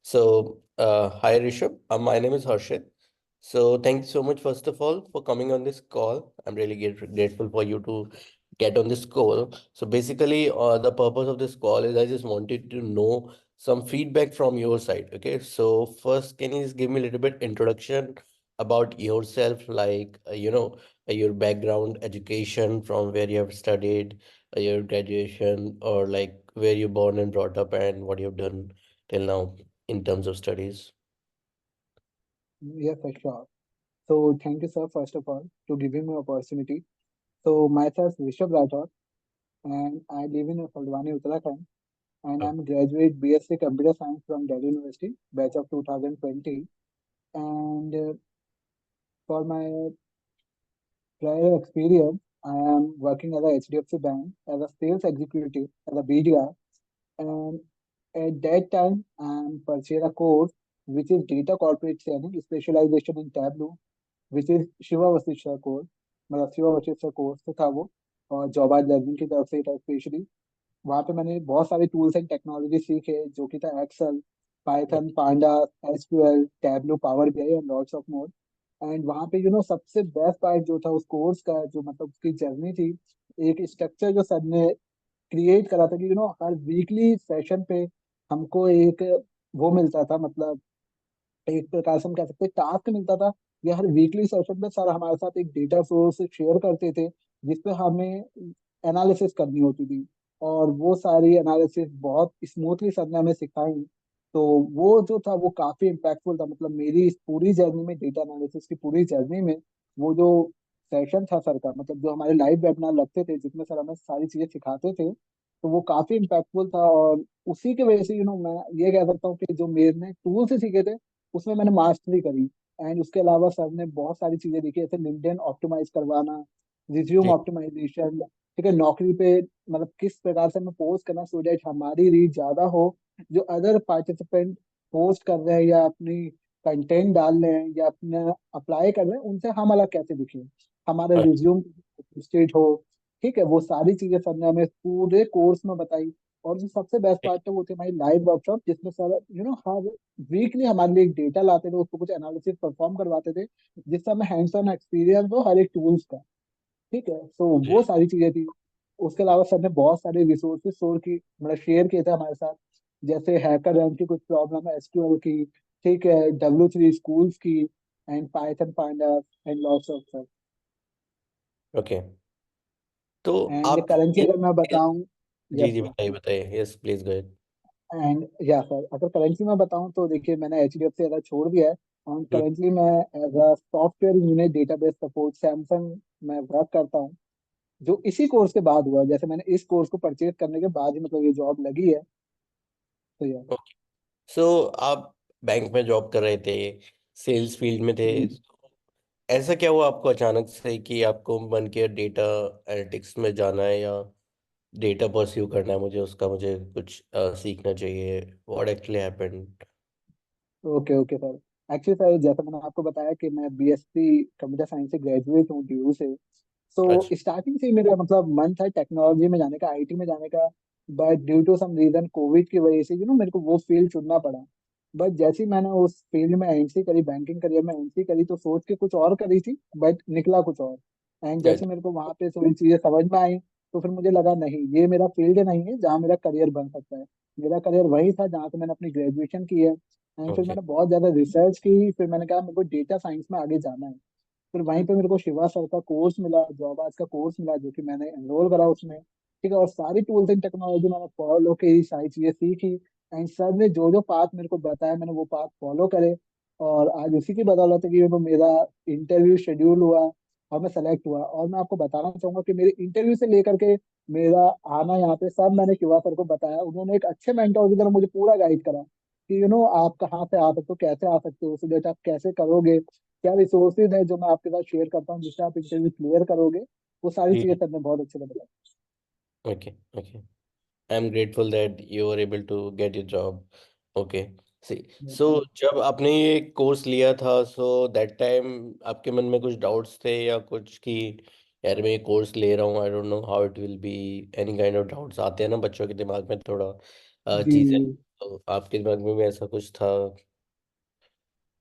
Hi Rishabh. My name is Harshit. So, thank you so much, first of all, for coming on this call. I'm really grateful for you to get on this call. So, basically, the purpose of this call is I just wanted to know some feedback from your side. Okay. So, first, can you just give me a little bit introduction about yourself, like, your background, education, from where you have studied, your graduation, or like where you're born and brought up, and what you've done till now in terms of studies. Yes, for sure. So thank you, sir, first of all, to giving me opportunity. So myself, Rishabh Rathod, and I live in Haldwani, Uttarakhand, and Oh, I'm graduate BSc Computer Science from Delhi University, batch of 2020. And for my prior experience, I am working at a HDFC Bank as a sales executive, as a BDR. And at that time, I purchased a course which is data corporate training, specialization in Tableau, which is Shiva Vashishtha का course मतलब शिवा वशिष्ठ का course तो था वो और job आज learning की तरफ से था स्पेशली वहाँ पे मैंने बहुत सारे टूल्स एंड टेक्नोलॉजी सीखे जो कि था Excel Python panda SQL Tableau Power BI and lots of more and वहाँ पे सबसे बेस्ट पार्ट जो था उस कोर्स का जो मतलब उसकी जर्नी थी एक स्ट्रक्चर जो सर ने क्रिएट करा था कि हर वीकली सेशन पे हमको एक वो मिलता था मतलब एक प्रकार से हम कह सकते हैं टास्क मिलता था या हर वीकली सेशन में सर हमारे साथ एक डेटा सोर्स शेयर करते थे जिसपे हमें एनालिसिस करनी होती थी और वो सारी एनालिसिस बहुत स्मूथली सर ने हमें सिखाई तो वो जो था वो काफी इम्पैक्टफुल था मतलब मेरी इस पूरी जर्नी में डेटा एनालिसिस की पूरी जर्नी में वो जो सेशन था सर का मतलब जो हमारे लाइव वेबिनार लगते थे जिसमें सर हमें सारी चीजें सिखाते थे तो वो काफी इम्पैक्टफुल था और उसी की वजह से मैं ये कह सकता हूँ कि जो मेरे टूल से सीखे थे उसमें मैंने मास्टरी करी एंड उसके अलावा सर ने बहुत सारी चीजें देखी जैसे लिंक्डइन ऑप्टिमाइज करवाना रिज्यूम जी ऑप्टिमाइजेशन ठीक है नौकरी पे मतलब किस प्रकार से हमें पोस्ट करना सो दैट हमारी रीच ज्यादा हो जो अदर पार्टिसिपेंट पोस्ट कर रहे हैं या अपनी कंटेंट डाल रहे हैं या अपना अप्लाई कर रहे हैं उनसे हम अलग कैसे दिखे हमारा अच्छा, रिज्यूम स्टेट हो ठीक है वो सारी चीजें सर ने हमें पूरे कोर्स में बताई और जो सबसे बेस्ट जी पार्ट था वो थी हमारी लाइव वर्कशॉप जिसमें सर हर वीकली हमारे लिए एक डेटा लाते थे उसको कुछ एनालिसिस परफॉर्म करवाते थे जिससे हमें हैंड्स ऑन एक्सपीरियंस हो हर एक टूल्स का ठीक है तो वो जी। सारी चीजें थी उसके अलावा सर ने बहुत सारे रिसोर्सेज शोर की मतलब शेयर किए थे हमारे साथ जैसे हैकर रैंक की कुछ प्रॉब्लम है एसक्यूएल की ठीक है W3 स्कूल्स की and Python Panda and lots of sir okay. तो एंड आप करेंटली ये अगर मैं बताऊं जी यस जी, बताइए बताइए, yes please go ahead. And या सर अगर करेंटली मैं बताऊं तो देखिए मैंने HDFC ऐसा छोड़ दिया है और करेंटली मैं as a software engineer database support Samsung में वर्क करता हूँ जो इसी कोर्स के बाद हुआ जैसे मैंने इस कोर्स को परचेज करने के बाद ही मतलब ये जॉब लगी है तो ये ओके। सो आप बैंक में जॉब कर रहे थे, सेल्स फील्ड में थे, जी ऐसा क्या हुआ आपको अचानक से कि आपको मन किया डेटा एनालिटिक्स में जाना है, या डेटा परस्यू करना है, मुझे उसका मुझे कुछ सीखना चाहिए, what actually happened? Okay okay sir actually sir जैसा मैंने आपको बताया कि मैं BSc कंप्यूटर साइंस से ग्रेजुएट हूँ DU से सो अच्छा। स्टार्टिंग से ही मेरा मतलब मन था टेक्नोलॉजी में जाने का IT में जाने का but due to some reason COVID की वजह से मेरे को वो फील्ड चुनना पड़ा बट जैसे ही मैंने उस फील्ड में एंट्री करी बैंकिंग करियर में एंट्री करी तो सोच के कुछ और करी थी बट निकला कुछ और एंड जैसे अच्छा। मेरे को वहां पे थोड़ी चीजें समझ में आई तो फिर मुझे लगा नहीं ये मेरा फील्ड नहीं है जहाँ मेरा करियर बन सकता है मेरा करियर वही था जहाँ से मैंने अपनी ग्रेजुएशन की है एंड फिर ओके। मैंने बहुत ज्यादा रिसर्च की फिर मैंने कहा मेरे को डेटा साइंस में आगे जाना है फिर वहीं पे मेरे को शिवा सर का कोर्स मिला जॉब आज का कोर्स मिला जो कि मैंने एनरोल करा उसमें ठीक है और सारी टूल्स एंड टेक्नोलॉजी मैंने फॉलो की सारी चीजें सीखी एंड सर ने जो जो पाथ मेरे को बताया मैंने वो पाथ फॉलो करे और आज उसी की बदौलत है कि मेरा इंटरव्यू शेड्यूल हुआ और मैं सेलेक्ट हुआ और मैं आपको बताना चाहूंगा कि मेरे इंटरव्यू से लेकर के मेरा आना यहाँ पे सब मैंने शिवा सर को बताया उन्होंने एक अच्छे मेंटोर की तरह मुझे पूरा गाइड करा कि आप कहाँ से आ सकते हो कैसे आ सकते हो उस डेटा आप कैसे करोगे क्या रिसोर्सेज है जो मैं आपके साथ शेयर करता हूँ जिससे आप इंटरव्यू क्लियर करोगे वो सारी जी। चीजें सर ने बहुत अच्छे से बताया okay okay. I'm grateful that you were able to get your job. Okay. See, Yes, so sir. जब आपने ये कोर्स लिया था, so that time आपके मन में कुछ डाउट्स थे या कुछ कि यार मैं ये कोर्स ले रहा हूँ, I don't know how it will be, any kind of doubts आते हैं ना बच्चों के दिमाग में थोड़ा जी चीज़ें जी तो आपके दिमाग में भी ऐसा कुछ था?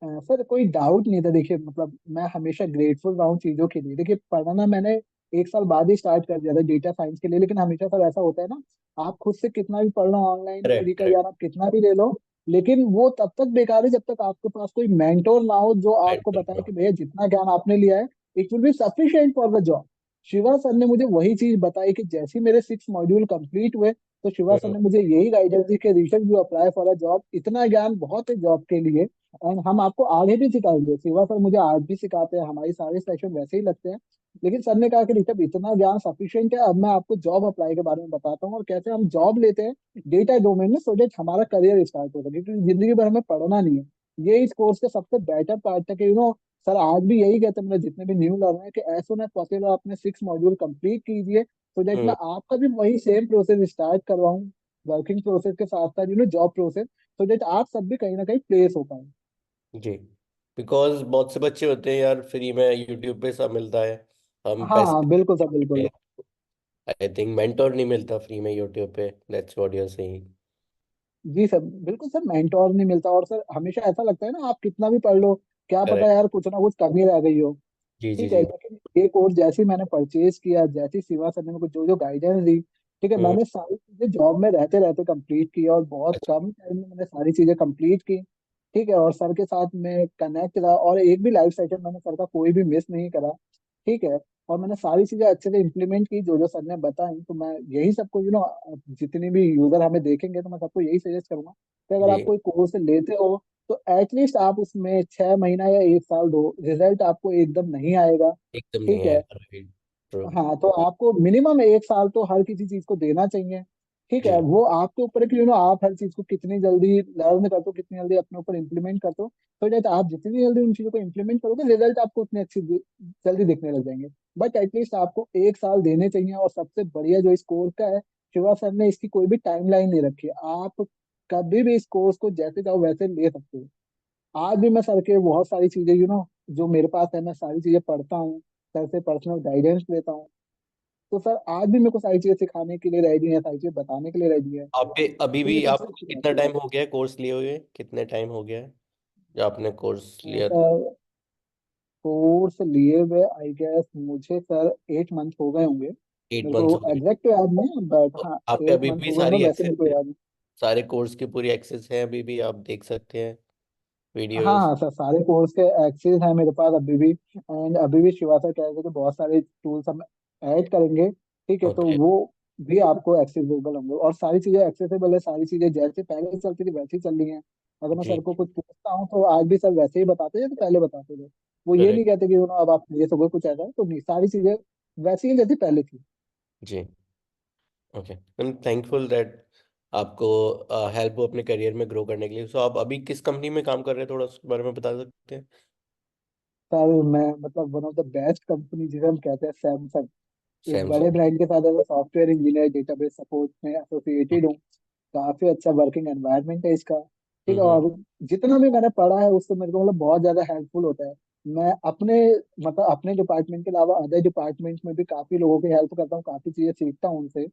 सर कोई डाउट नहीं था। देखिए मतलब मैं हमेशा ग्रेटफुल रहा हूँ चीजों के लिए। देखिए पढ़ना मैंने 1 साल बाद ही स्टार्ट कर दिया था डेटा साइंस के लिए, लेकिन हमेशा सर ऐसा होता है ना, आप खुद से कितना भी पढ़ लो, ऑनलाइन फ्री करेक्ट का करेक्ट। ज्ञान आप कितना भी ले लो, लेकिन वो तब तक बेकार है जब तक आपके पास कोई मेंटोर ना हो जो आपको बताए कि भैया जितना ज्ञान आपने लिया है it will be sufficient for the job. Shiva sir ने मुझे वही चीज बताई कि जैसे ही मेरे 6 मॉड्यूल कंप्लीट हुए तो शिवा सर ने मुझे यही गाइडेंस दी कि Rishabh you apply for a job, इतना ज्ञान बहुत है जॉब के लिए, एंड हम आपको आगे भी सिखाएंगे। शिवा सर मुझे आज भी सिखाते हैं, हमारी सारे सेशन वैसे ही लगते हैं। लेकिन सर ने कहा कि ऋषभ इतना ज्ञान सफिशिएंट है, अब मैं आपको जॉब अप्लाई के बारे में बताता हूँ और कैसे हम जॉब लेते हैं डेटा डोमेन में, सो दैट हमारा करियर स्टार्ट हो सके, क्योंकि जिंदगी भर हमें पढ़ना नहीं है। ये इस कोर्स का सबसे बेटर पार्ट है कि सर आज भी यही कहते हैं मेरे जितने भी न्यू लर्नर हैं कि एज सुन एज पॉसिबल अपने 6 मॉड्यूल कंप्लीट कीजिए, सो दैट मैं आपका भी वही सेम प्रोसेस स्टार्ट करवाऊँ, वर्किंग प्रोसेस के साथ साथ जॉब प्रोसेस, सो दैट आप सब भी कहीं ना कहीं प्लेस हो पाए। जी। बिकॉज बहुत से बच्चे होते हैं यार, फ्री में यूट्यूब पे सब मिलता है, हम हाँ हाँ पैसे बिल्कुल सर बिल्कुल। आई थिंक मेंटोर नहीं मिलता फ्री में यूट्यूब पे, that's what you are saying. जी सर बिल्कुल सर, मेंटोर नहीं मिलता, और सर हमेशा ऐसा लगता है ना आप कितना भी पढ़ लो, क्या पता करेक्ट। यार कुछ ना कुछ कमी रह गई हो। जी जी ठीक है, जी। लेकिन ये कोर्स जैसे ही मैंने परचेज किया, जैसे ही शिवा सर ने मेरे को जो जो गाइडेंस दी, ठीक है, हम्म। मैंने सारी चीजें जॉब में रहते रहते कंप्लीट की और बहुत अच्छा। कम टाइम में मैंने सारी चीजें कंप्लीट की। ठीक है, और सर के साथ मैं कनेक्ट रहा और एक भी लाइव सेशन मैंने सर का कोई भी मिस नहीं करा। ठीक है, और मैंने सारी चीजें अच्छे से इम्प्लीमेंट की जो जो सर ने बताई। तो मैं यही सबको जितनी भी यूजर हमें देखेंगे तो मैं सबको यही सजेस्ट करूंगा कि अगर जी। आप कोई कोर्स लेते हो तो एटलीस्ट आप उसमें 6 महीना या 1 साल दो, रिजल्ट आपको एकदम नहीं आएगा। एकदम नहीं ठीक है, है, राइट। ट्रू। हाँ तो आपको मिनिमम 1 साल तो हर किसी चीज को देना चाहिए। ठीक है, जी। वो आपके ऊपर है कि आप हर चीज को कितनी जल्दी लर्न करते हो, कितनी जल्दी अपने ऊपर इम्प्लीमेंट करते हो। तो जैसे आप जितनी जल्दी उन चीजों को इम्प्लीमेंट करोगे रिजल्ट आपको उतने अच्छी जल्दी दिखने लग जाएंगे। बट एटलीस्ट आपको 1 साल देने चाहिए। और सबसे बढ़िया जो इस कोर्स का है, शिवा सर ने इसकी कोई भी टाइमलाइन नहीं रखी है, आप कभी भी इस कोर्स को जैसे चाहो वैसे ले सकते हो। आज भी मैं सर के बहुत सारी चीजें जो मेरे पास है मैं सारी चीजें पढ़ता हूँ, सर से पर्सनल गाइडेंस लेता हूँ। तो सर आज भी मेरे को सारी चीजें सिखाने के लिए रेडी है, सारी चीजें बताने के लिए रेडी है। आप पे अभी तो ये भी, सबसे आपको अच्छी बात कितना है। टाइम हो गया है कोर्स लिए हुए, कितने टाइम हो गया है जो आपने कोर्स लिया था? सर कोर्स लिए हुए आई गेस मुझे सर 8 मंथ हो गए होंगे। एट मेरे को मंथ्स हो गए। एग्जैक्ट याद नहीं, बट तो हाँ आप पे 8 अभी मंथ भी हो गए होंगे, सारी वैसे एक्सेस मेरे को है? याद नहीं। सारे कोर्स की पूरी एक्सेस है अभी भी, आप देख सकते हैं हाँ वीडियोस? हाँ सर, सारे कोर्स के एक्सेस हैं मेरे पास अभी भी, एंड अभी भी शिवा सर कह रहे थे कि बहुत सारे टूल्स हम ऐड करेंगे। ठीक है, तो ओके। वो भी आपको एक्सेसिबल होंगे, और सारी चीजें एक्सेसिबल है, सारी चीजें जैसे पहले चलती थी वैसे ही चल रही हैं। अगर मैं जी। सर को कुछ पूछता हूँ तो आज भी सर वैसे ही बताते हैं जैसे पहले बताते थे। वो ये नहीं करेक्ट। कहते कि अब आप ये सब कुछ ऐसा है, तो नहीं, सारी चीजें वैसी ही जैसी पहले थी। जी। Okay, I am thankful that आपको हेल्प हो अपने करियर में ग्रो करने के लिए। सो आप अभी किस कंपनी में काम कर रहे हैं, थोड़ा उसके बारे में बता सकते हैं? सर मैं मतलब one of the best company जिसे हम कहते हैं सैमसंग, एक बड़े सैमसंग। ब्रांड के साथ as software engineer database support में एसोसिएटेड हूँ। काफी अच्छा वर्किंग एनवायरनमेंट है इसका। ठीक है, हम्म। और जितना भी मैंने पढ़ा है उससे मेरे को बहुत ज्यादा हेल्पफुल होता है। मैं अपने अपने डिपार्टमेंट के अलावा अदर डिपार्टमेंट में भी काफी लोगों की हेल्प करता हूँ, काफी चीजें सीखता हूँ उनसे।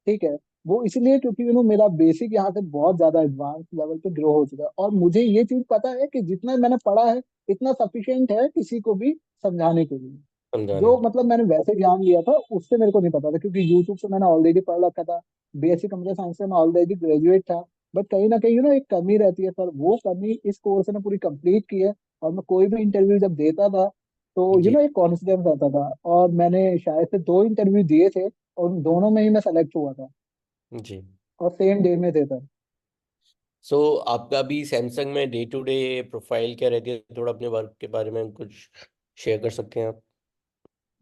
ठीक है, वो इसलिए क्योंकि मेरा बेसिक यहाँ से बहुत ज्यादा एडवांस लेवल पे ग्रो हो चुका है, और मुझे ये चीज पता है कि जितना मैंने पढ़ा है इतना सफिशिएंट है किसी को भी समझाने के लिए। समझाने जो के मैंने वैसे ज्ञान लिया था उससे मेरे को नहीं पता था, क्योंकि यूट्यूब से मैंने ऑलरेडी पढ़ रखा था। बीएससी कंप्यूटर साइंस से मैं ऑलरेडी ग्रेजुएट था। बट कहीं ना कहीं एक कमी रहती है, पर वो कमी इस कोर्स ने पूरी कंप्लीट की है। और मैं कोई भी इंटरव्यू जब देता था तो लिए। जी। एक कॉन्फिडेंस आता था, और मैंने शायद से 2 इंटरव्यू दिए थे और उन दोनों में ही मैं सेलेक्ट हुआ था, जी। और सेम डे में थे सर। सो आपका अभी सैमसंग में डे टू डे प्रोफाइल क्या रहती है, थोड़ा अपने वर्क के बारे में कुछ शेयर कर सकते हैं आप?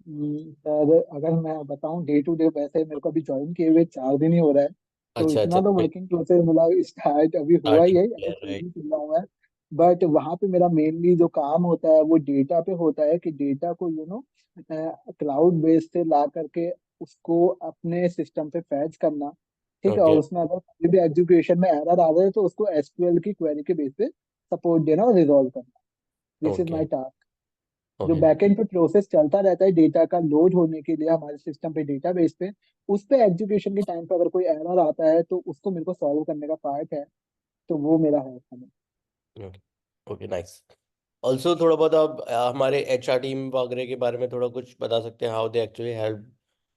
सर अगर मैं बताऊं डे टू डे, वैसे मेरे को अभी ज्वाइन किए हुए 4 दिन ही हो रहा है, तो अच्छा अच्छा। इतना तो वर्किंग प्रोसेस मेरा स्टार्ट अभी हुआ ही स्टार्टिंग है, है, अभी शुरू राइट। ही चल रहा हुआ है। बट वहां पे मेरा मेनली जो काम होता है वो डेटा पे होता है, कि डेटा को क्लाउड बेस से ला करके उसको अपने सिस्टम पे फैच करना। ठीक है, और ओके। उसमें अगर कोई भी एग्जीक्यूशन में एरर आ रहा है तो उसको एसक्यूएल की क्वेरी के बेस पे सपोर्ट देना और रिजॉल्व करना। This is okay. My task. जो ओके। बैकएंड पे प्रोसेस चलता रहता है डेटा का लोड होने के लिए हमारे सिस्टम पे डेटाबेस पे, उस पे एग्जीक्यूशन के टाइम पे अगर कोई एरर आता है तो उसको मेरे को सॉल्व करने का पार्ट है। तो वो मेरा है समय। Okay nice. ऑल्सो थोड़ा बहुत आप हमारे HR टीम वगैरह के बारे में थोड़ा कुछ बता सकते हैं, how they actually help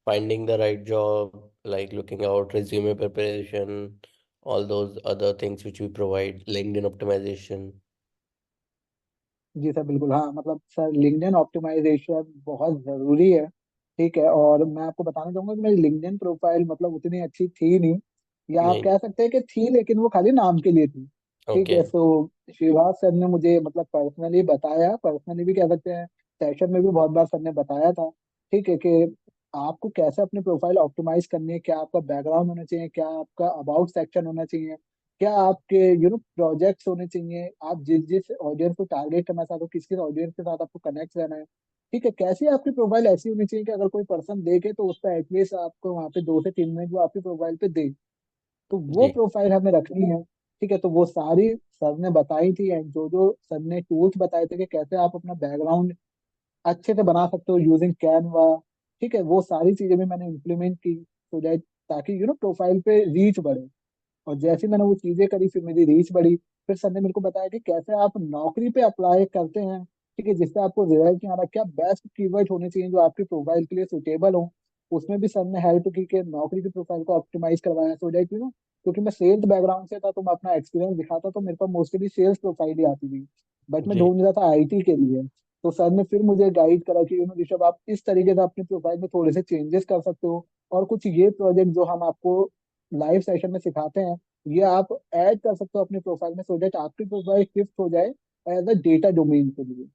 finding the right job, like looking out, resume preparation, all those other things which we provide, LinkedIn optimization. जी सर बिल्कुल, हाँ मतलब सर लिंक्डइन ऑप्टिमाइजेशन बहुत जरूरी है। ठीक है, और मैं आपको बताना चाहूंगा कि मेरी लिंक्डइन प्रोफाइल मतलब उतनी अच्छी थी नहीं, या आप नहीं। कह सकते हैं कि थी लेकिन वो खाली नाम के लिए थी। ठीक ओके। है, सो शिवराज सर ने मुझे मतलब पर्सनली बताया, पर्सनली भी कह सकते हैं, सेशन में भी बहुत बार सर ने बताया था। ठीक है, कि आपको कैसे अपनी प्रोफाइल ऑप्टिमाइज करनी है, क्या आपका बैकग्राउंड होना चाहिए, क्या आपका अबाउट सेक्शन होना चाहिए, क्या आपके प्रोजेक्ट्स होने चाहिए, आप जिस जिस ऑडियंस को टारगेट करना चाहते हो, किस किस ऑडियंस के साथ आपको कनेक्ट रहना है। ठीक है, कैसी आपकी प्रोफाइल ऐसी होनी चाहिए कि अगर कोई पर्सन देखे तो उसका एटलीस्ट आपको वहाँ पे 2 से 3 मिनट वो आपकी प्रोफाइल पे दे, तो वो जी। प्रोफाइल हमें रखनी है। ठीक है, तो वो सारी सर ने बताई थी, एंड जो जो सर ने टूल्स बताए थे कि कैसे आप अपना बैकग्राउंड अच्छे से बना सकते हो यूजिंग कैनवा। ठीक है, वो सारी चीजें भी मैंने इम्प्लीमेंट की, सो दैट ताकि प्रोफाइल पे रीच बढ़े। और जैसे ही मैंने वो चीजें करी, फिर मेरी रीच बढ़ी। फिर सर ने मेरे को बताया कि कैसे आप नौकरी पे अप्लाई करते हैं, ठीक है, जिससे आपको रिजल्ट नहीं आ रहा, क्या बेस्ट कीवर्ड होने चाहिए जो आपकी प्रोफाइल के लिए सुटेबल हो। उसमें भी सर ने हेल्प की कि नौकरी की प्रोफाइल को ऑप्टिमाइज करवाया, सो दैट क्योंकि मैं सेल्स बैकग्राउंड से था, तो मैं अपना एक्सपीरियंस दिखाता, तो मेरे पास मोस्टली सेल्स प्रोफाइल ही आती थी, बट मैं जी। ढूंढ रहा था आईटी के लिए। तो सर ने फिर मुझे गाइड करा कि ऋषभ, आप इस तरीके से अपनी प्रोफाइल में थोड़े से चेंजेस कर सकते हो, और कुछ ये प्रोजेक्ट जो हम आपको लाइव सेशन में सिखाते हैं, ये आप ऐड कर सकते हो अपनी प्रोफाइल में, सो दैट आपकी प्रोफाइल शिफ्ट हो जाए एज अ डेटा डोमेन के लिए।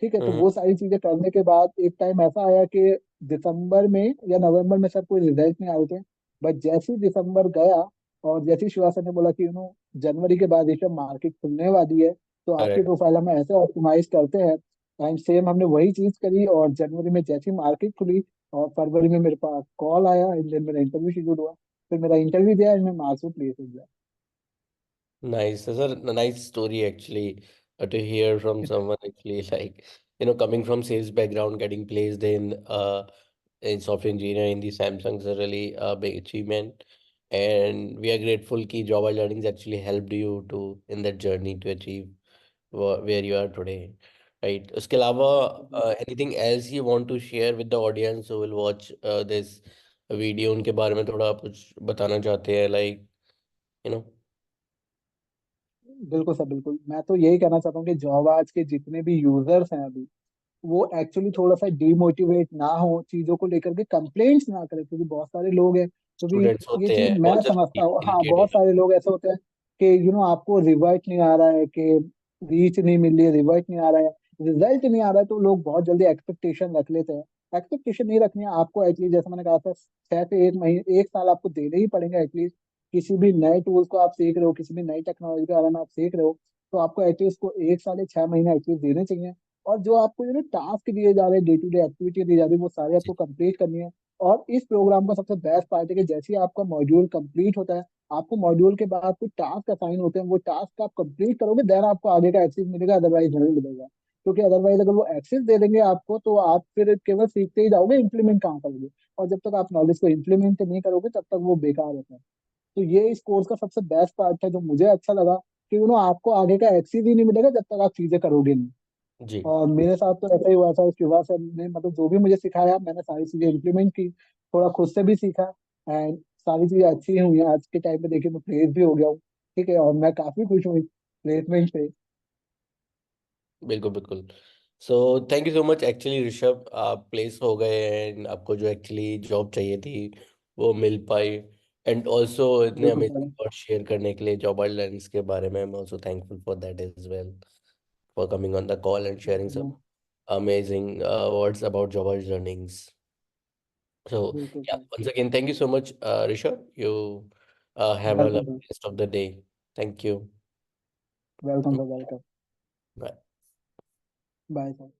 ठीक है, तो हम्म। वो सारी चीजें करने के बाद एक टाइम ऐसा आया कि दिसंबर में या नवंबर में सर कोई रिजल्ट नहीं आए थे, बट जैसे ही दिसंबर गया, और जैसे ही शिवा सर ने बोला कि जनवरी के बाद ये मार्केट खुलने वाली है, तो आपकी करेक्ट। प्रोफाइल हम ऐसे ऑप्टिमाइज करते हैं। एंड सेम हमने वही चीज करी, और जनवरी में जैसी मार्केट खुली, और फरवरी में मेरे पास कॉल आया, एंड देन मेरा इंटरव्यू शेड्यूल हुआ। फिर मेरा इंटरव्यू दिया, एंड मैं मार्क्स में प्लेस हो गया। Nice. Those are a nice story actually, to hear from someone actually like, coming from sales background, getting placed in software engineering in the Samsung is a really big achievement. And we are grateful कि Java Learnings actually helped you to in that journey to achieve where you are today. Right. उसके अलावा anything else you want to share with the audience who will watch this video, उनके बारे में थोड़ा आप कुछ बताना चाहते हैं, like, you know? बिल्कुल सर बिल्कुल, मैं तो यही कहना चाहता हूँ कि जावा आज के जितने भी यूजर्स हैं अभी, वो एक्चुअली थोड़ा सा डिमोटिवेट ना हो, चीजों को लेकर के कंप्लेंट्स ना करें, क्योंकि बहुत सारे लोग हैं, क्योंकि स्टूडेंट्स ये होते चीज हैं मैं बहुत समझता जल्दी हूँ, हाँ इरिटेट हो बहुत जाते सारे लोग ऐसे होते हैं कि आपको रिवर्ट नहीं आ रहा है, कि रीच नहीं मिल रही है, रिवर्ट नहीं आ रहा है, रिजल्ट नहीं आ रहा है, तो लोग बहुत जल्दी एक्सपेक्टेशन रख लेते हैं। एक्सपेक्टेशन नहीं रखनी है आपको, एटलीस्ट जैसे मैंने कहा था, 6 से 1 महीने 1 साल आपको देने ही पड़ेंगे एटलीस्ट। किसी भी नए टूल्स को आप सीख रहे हो, किसी भी नई टेक्नोलॉजी के बारे में आप सीख रहे हो, तो आपको एटलीस्ट को 1 साल या 6 महीने एटलीस्ट देने चाहिए। और जो आपको टास्क दिए जा रहे हैं, डे टू डे एक्टिविटी दी जा रही है, वो सारे आपको हैं। कंप्लीट करनी है। और इस प्रोग्राम का सबसे बेस्ट पार्ट है कि जैसे ही आपका मॉड्यूल कंप्लीट होता है, आपको मॉड्यूल के बाद कुछ टास्क असाइन होते हैं, वो टास्क आप कंप्लीट करोगे, देन आपको आगे का एक्सेस मिलेगा, अदरवाइज नहीं मिलेगा। क्योंकि अदरवाइज अगर वो एक्सेस दे देंगे आपको, तो आप फिर केवल सीखते ही जाओगे, इंप्लीमेंट कहाँ करोगे। और जब तक आप नॉलेज को इंप्लीमेंट नहीं करोगे, तब तक वो बेकार होता है। तो ये इस कोर्स का सबसे बेस्ट पार्ट है जो मुझे अच्छा लगा, कि आपको आगे का एक्सेस ही नहीं मिलेगा जब तक आप चीजें करोगे नहीं। जी। और मेरे साथ तो ऐसा ही हुआ था, शिवा सर ने मतलब जो भी मुझे सिखाया, मैंने सारी चीजें इम्प्लीमेंट की, थोड़ा खुद से भी सीखा, एंड सारी चीजें अच्छी ही हुई हैं। आज के टाइम पे देखिए मैं प्लेस भी हो गया हूँ। ठीक है, और मैं काफी खुश हूँ प्लेसमेंट से। बिल्कुल बिल्कुल। So thank you so much actually Rishabh, आप प्लेस हो गए एंड आपको जो एक्चुअली जॉब चाहिए थी वो मिल पाई। एंड ऑल्सो इतने बिल्कुल सर। अमेजिंग और शेयर करने के लिए जॉब लर्निंग्स के बारे में, मैं also thankful for that as well, for coming on the call and sharing some amazing words about job learnings. So बिल्कुल yeah, sir. once again, thank you so much, Rishabh. You have a lovely welcome sir. rest of the day. Thank you. Welcome sir, welcome. Bye. Bye sir.